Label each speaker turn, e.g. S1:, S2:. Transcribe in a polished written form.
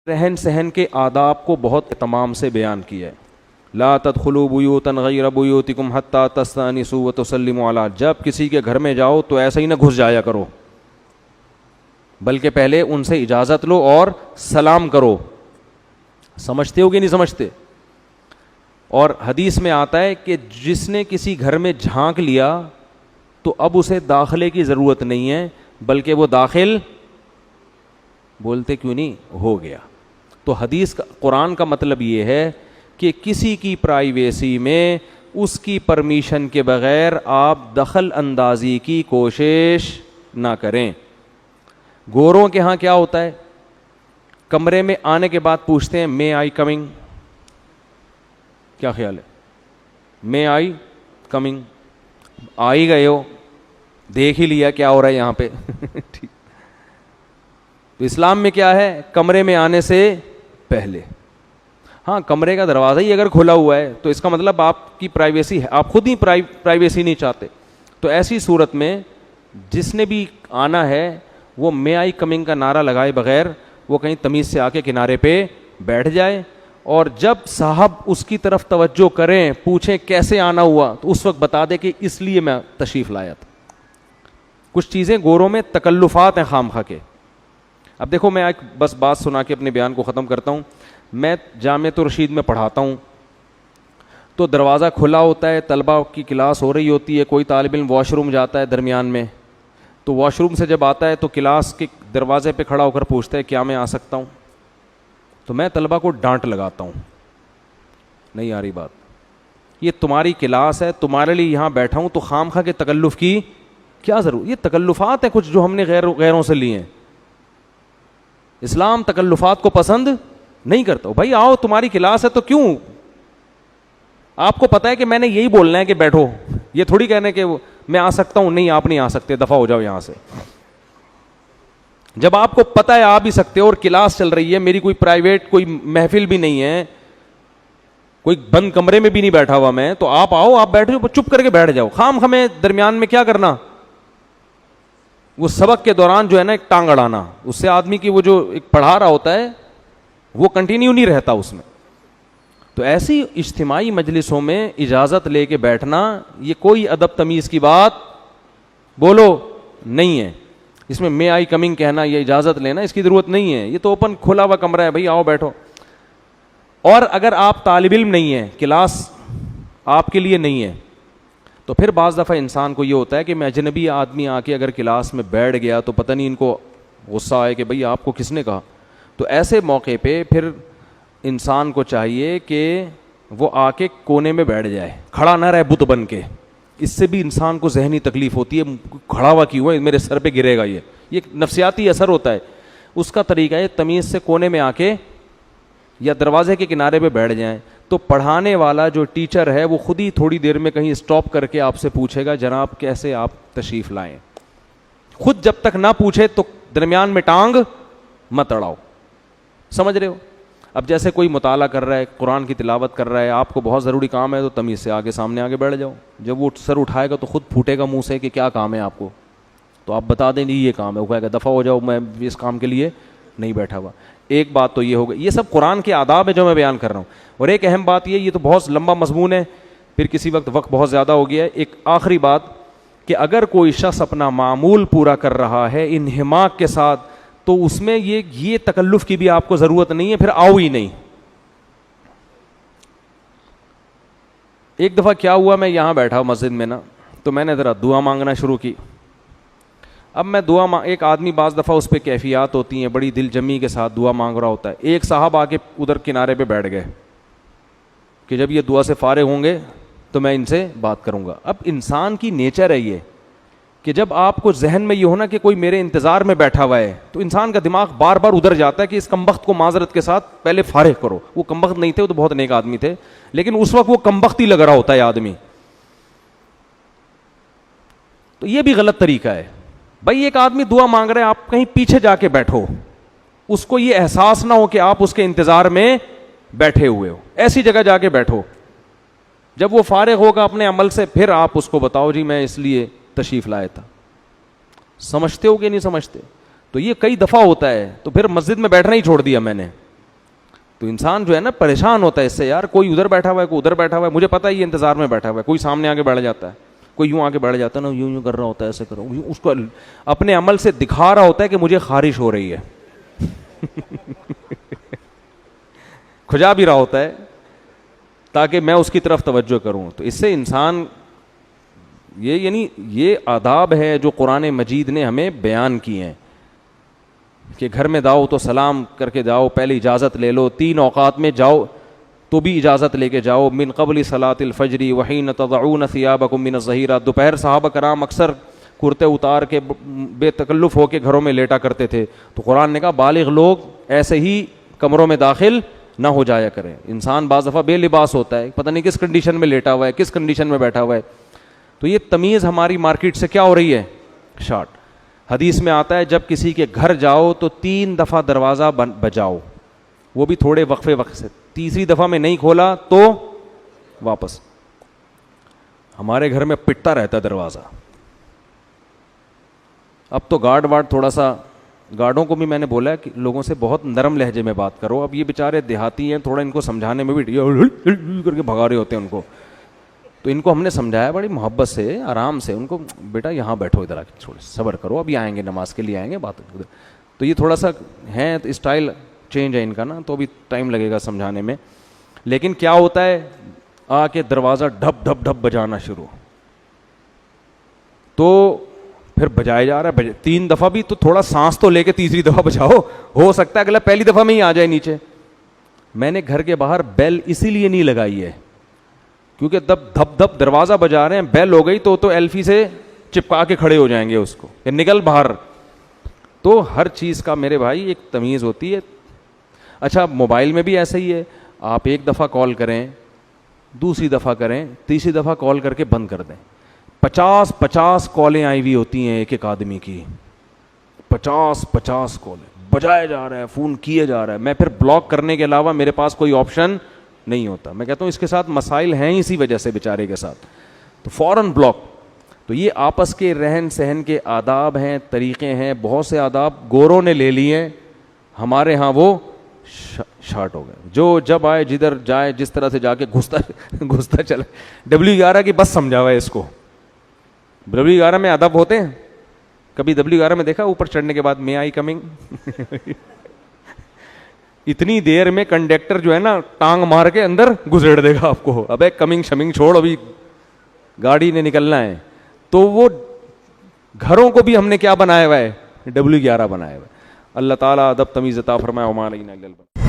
S1: رہن سہن کے آداب کو بہت اہتمام سے بیان کیا ہے. لا تدخلوا بیوتا غیر بیوتکم حتی تستأنسوا وتسلموا علی. جب کسی کے گھر میں جاؤ تو ایسا ہی نہ گھس جایا کرو, بلکہ پہلے ان سے اجازت لو اور سلام کرو. سمجھتے ہو کہ نہیں سمجھتے؟ اور حدیث میں آتا ہے کہ جس نے کسی گھر میں جھانک لیا تو اب اسے داخلے کی ضرورت نہیں ہے, بلکہ وہ داخل بولتے کیوں نہیں ہو گیا. تو حدیث کا قرآن کا مطلب یہ ہے کہ کسی کی پرائیویسی میں اس کی پرمیشن کے بغیر آپ دخل اندازی کی کوشش نہ کریں. گوروں کے ہاں کیا ہوتا ہے, کمرے میں آنے کے بعد پوچھتے ہیں مے آئی کمنگ. کیا خیال ہے؟ مے آئی کمنگ. آ ہی گئے ہو, دیکھ ہی لیا کیا ہو رہا ہے یہاں پہ. ٹھیک. تو اسلام میں کیا ہے, کمرے میں آنے سے پہلے, ہاں کمرے کا دروازہ ہی اگر کھلا ہوا ہے تو اس کا مطلب آپ کی پرائیویسی ہے, آپ خود ہی پرائیویسی نہیں چاہتے. تو ایسی صورت میں جس نے بھی آنا ہے وہ مے آئی کمنگ کا نعرہ لگائے بغیر وہ کہیں تمیز سے آ کے کنارے پہ بیٹھ جائے, اور جب صاحب اس کی طرف توجہ کریں, پوچھیں کیسے آنا ہوا, تو اس وقت بتا دے کہ اس لیے میں تشریف لایا تھا. کچھ چیزیں گوروں میں تکلفات ہیں خام خواہ کے. اب دیکھو میں ایک بس بات سنا کے اپنے بیان کو ختم کرتا ہوں. میں جامعۃ الرشید میں پڑھاتا ہوں, تو دروازہ کھلا ہوتا ہے, طلبہ کی کلاس ہو رہی ہوتی ہے, کوئی طالب علم واش روم جاتا ہے درمیان میں, تو واش روم سے جب آتا ہے تو کلاس کے دروازے پہ کھڑا ہو کر پوچھتا ہے کیا میں آ سکتا ہوں. تو میں طلبہ کو ڈانٹ لگاتا ہوں, نہیں آ رہی بات, یہ تمہاری کلاس ہے, تمہارے لیے یہاں بیٹھا ہوں, تو خام خواہ کے تکلف کی کیا ضرورت. یہ تکلفات ہیں کچھ جو ہم نے غیروں سے لیے ہیں. اسلام تکلفات کو پسند نہیں کرتا. بھائی آؤ, تمہاری کلاس ہے تو کیوں, آپ کو پتا ہے کہ میں نے یہی بولنا ہے کہ بیٹھو, یہ تھوڑی کہنے کہ میں آ سکتا ہوں, نہیں آپ نہیں آ سکتے, دفعہ ہو جاؤ یہاں سے. جب آپ کو پتا ہے آ بھی سکتے ہو اور کلاس چل رہی ہے, میری کوئی پرائیویٹ کوئی محفل بھی نہیں ہے, کوئی بند کمرے میں بھی نہیں بیٹھا ہوا میں, تو آپ آؤ, آپ بیٹھو, چپ کر کے بیٹھ جاؤ. خام ہمیں درمیان میں کیا کرنا, وہ سبق کے دوران جو ہے نا ایک ٹانگ اڑانا, اس سے آدمی کی وہ جو ایک پڑھا رہا ہوتا ہے وہ کنٹینیو نہیں رہتا اس میں. تو ایسی اجتماعی مجلسوں میں اجازت لے کے بیٹھنا یہ کوئی ادب تمیز کی بات بولو نہیں ہے. اس میں مے آئی کمنگ کہنا, یہ اجازت لینا, اس کی ضرورت نہیں ہے. یہ تو اوپن کھلا ہوا کمرہ ہے, بھائی آؤ بیٹھو. اور اگر آپ طالب علم نہیں ہیں, کلاس آپ کے لیے نہیں ہے, تو پھر بعض دفعہ انسان کو یہ ہوتا ہے کہ میں اجنبی آدمی آ کے اگر کلاس میں بیٹھ گیا تو پتہ نہیں ان کو غصہ آئے کہ بھئی آپ کو کس نے کہا. تو ایسے موقع پہ پھر انسان کو چاہیے کہ وہ آ کے کونے میں بیٹھ جائے, کھڑا نہ رہے بت بن کے. اس سے بھی انسان کو ذہنی تکلیف ہوتی ہے, کھڑا ہوا کیوں ہے, میرے سر پہ گرے گا, یہ ایک نفسیاتی اثر ہوتا ہے. اس کا طریقہ ہے تمیز سے کونے میں آ کے یا دروازے کے کنارے پہ بیٹھ جائیں. تو پڑھانے والا جو ٹیچر ہے وہ خود ہی تھوڑی دیر میں کہیں اسٹاپ کر کے آپ سے پوچھے گا جناب کیسے آپ تشریف لائیں. خود جب تک نہ پوچھے تو درمیان میں ٹانگ مت اڑاؤ. سمجھ رہے ہو؟ اب جیسے کوئی مطالعہ کر رہا ہے, قرآن کی تلاوت کر رہا ہے, آپ کو بہت ضروری کام ہے, تو تمیز سے آگے سامنے آگے بیٹھ جاؤ. جب وہ سر اٹھائے گا تو خود پھوٹے گا منہ سے کہ کیا کام ہے آپ کو, تو آپ بتا دیں نہیں یہ کام ہے, وہ کہے گا دفعہ ہو جاؤ, میں اس کام کے لیے نہیں بیٹھا ہوا. ایک بات تو یہ ہوگی, یہ سب قرآن کے آداب ہے جو میں بیان کر رہا ہوں. اور ایک اہم بات یہ تو بہت لمبا مضمون ہے, پھر کسی وقت بہت زیادہ ہو گیا ہے. ایک آخری بات کہ اگر کوئی شخص اپنا معمول پورا کر رہا ہے انہماک کے ساتھ, تو اس میں یہ تکلف کی بھی آپ کو ضرورت نہیں ہے, پھر آؤ ہی نہیں. ایک دفعہ کیا ہوا, میں یہاں بیٹھا مسجد میں نا, تو میں نے ذرا دعا مانگنا شروع کی. اب میں ایک آدمی بعض دفعہ اس پہ کیفیات ہوتی ہیں, بڑی دل جمی کے ساتھ دعا مانگ رہا ہوتا ہے. ایک صاحب آ کے ادھر کنارے پہ بیٹھ گئے کہ جب یہ دعا سے فارغ ہوں گے تو میں ان سے بات کروں گا. اب انسان کی نیچر ہے یہ کہ جب آپ کو ذہن میں یہ ہونا کہ کوئی میرے انتظار میں بیٹھا ہوا ہے, تو انسان کا دماغ بار بار ادھر جاتا ہے کہ اس کمبخت کو معذرت کے ساتھ پہلے فارغ کرو. وہ کمبخت نہیں تھے, وہ تو بہت نیک آدمی تھے, لیکن اس وقت وہ کمبخت ہی لگ رہا ہوتا ہے آدمی. تو یہ بھی غلط طریقہ ہے. بھائی ایک آدمی دعا مانگ رہے ہیں, آپ کہیں پیچھے جا کے بیٹھو, اس کو یہ احساس نہ ہو کہ آپ اس کے انتظار میں بیٹھے ہوئے ہو. ایسی جگہ جا کے بیٹھو, جب وہ فارغ ہوگا اپنے عمل سے پھر آپ اس کو بتاؤ جی میں اس لیے تشریف لایا تھا. سمجھتے ہو کہ نہیں سمجھتے؟ تو یہ کئی دفعہ ہوتا ہے, تو پھر مسجد میں بیٹھنا ہی چھوڑ دیا میں نے. تو انسان جو ہے نا پریشان ہوتا ہے اس سے, یار کوئی ادھر بیٹھا ہوا ہے, کوئی ادھر بیٹھا ہوا ہے, مجھے پتہ ہی ہے انتظار میں بیٹھا ہوا ہے, کوئی سامنے آگے بیٹھ جاتا ہے, کوئی یوں آگے بیٹھ جاتا ہے نا, یوں کر رہا ہوتا ہے, ایسے کرو, اس کو اپنے عمل سے دکھا رہا ہوتا ہے کہ مجھے خارش ہو رہی ہے کھجا بھی رہا ہوتا ہے تاکہ میں اس کی طرف توجہ کروں. تو اس سے انسان یہ یعنی یہ آداب ہے جو قرآن مجید نے ہمیں بیان کیے ہیں کہ گھر میں جاؤ تو سلام کر کے جاؤ, پہلے اجازت لے لو, 3 اوقات میں جاؤ تو بھی اجازت لے کے جاؤ, من قبل صلاۃ الفجر وحین تضعون ثیابکم من الظہیرہ. دوپہر صحابہ کرام اکثر کرتے اتار کے بے تکلف ہو کے گھروں میں لیٹا کرتے تھے, تو قرآن نے کہا بالغ لوگ ایسے ہی کمروں میں داخل نہ ہو جایا کریں. انسان بعض دفعہ بے لباس ہوتا ہے, پتہ نہیں کس کنڈیشن میں لیٹا ہوا ہے, کس کنڈیشن میں بیٹھا ہوا ہے. تو یہ تمیز ہماری مارکیٹ سے کیا ہو رہی ہے, شارٹ. حدیث میں آتا ہے جب کسی کے گھر جاؤ تو 3 دفعہ دروازہ بجاؤ, وہ بھی تھوڑے وقفے وقت سے, تیسری دفعہ میں نہیں کھولا تو واپس. ہمارے گھر میں پٹتا رہتا ہے دروازہ. اب تو گارڈ وارڈ تھوڑا سا, گارڈوں کو بھی میں نے بولا ہے کہ لوگوں سے بہت نرم لہجے میں بات کرو. اب یہ بیچارے دیہاتی ہیں, تھوڑا ان کو سمجھانے میں بھی کر کے بھگا رہے ہوتے ہیں ان کو, تو ان کو ہم نے سمجھایا بڑی محبت سے, آرام سے, ان کو بیٹا یہاں بیٹھو, ادھر آ کے چھوڑ صبر کرو, ابھی آئیں گے نماز کے لیے آئیں گے, بات ادھر. تو یہ تھوڑا سا ہے اسٹائل چینج ہے ان کا نا, تو ابھی ٹائم لگے گا سمجھانے میں. لیکن کیا ہوتا ہے, آ کے دروازہ ڈھپ ڈھپ ڈھپ بجانا شروع, تو پھر بجایا جا رہا ہے 3 دفعہ بھی, تو تھوڑا سانس تو لے کے تیسری دفعہ بجاؤ, ہو سکتا ہے اگلا پہلی دفعہ میں ہی آ جائے نیچے. میں نے گھر کے باہر بیل اسی لیے نہیں لگائی ہے کیونکہ دھپ دھپ دروازہ بجا رہے ہیں, بیل ہو گئی تو ایلفی سے چپکا کے کھڑے ہو جائیں گے اس کو کہ نکل باہر. تو ہر چیز کا میرے بھائی ایک تمیز ہوتی ہے. اچھا موبائل میں بھی ایسا ہی ہے, آپ 1 دفعہ کال کریں, دوسری دفعہ کریں, تیسری دفعہ کال کر کے بند کر دیں. 50 کالیں آئی ہوئی ہوتی ہیں ایک آدمی کی, 50 کالیں بجایا جا رہا ہے, فون کیے جا رہا ہے. میں پھر بلاک کرنے کے علاوہ میرے پاس کوئی آپشن نہیں ہوتا. میں کہتا ہوں اس کے ساتھ مسائل ہیں اسی وجہ سے بیچارے کے ساتھ, تو فوراً بلاک. تو یہ آپس کے رہن سہن کے آداب ہیں, طریقے ہیں. بہت سے آداب گوروں نے لے لیے ہیں, ہمارے ہاں وہ شارٹ ہو گئے. جو جب آئے جدھر جائے جس طرح سے جا کے گھستا چلے. W11 کی بس سمجھا ہوا ہے اس کو. W11 میں ادب ہوتے ہیں, کبھی W11 میں دیکھا اوپر چڑھنے کے بعد میں آئی کمنگ اتنی دیر میں کنڈکٹر جو ہے نا ٹانگ مار کے اندر گزیڑ دے گا آپ کو, ابے کمنگ شمنگ چھوڑ, ابھی گاڑی نے نکلنا ہے. تو وہ گھروں کو بھی ہم نے کیا بنایا ہوا ہے, W11 بنایا ہوا ہے. اللہ تعالیٰ ادب تمیز عطا فرمائے. وما علینا الا البلاغ.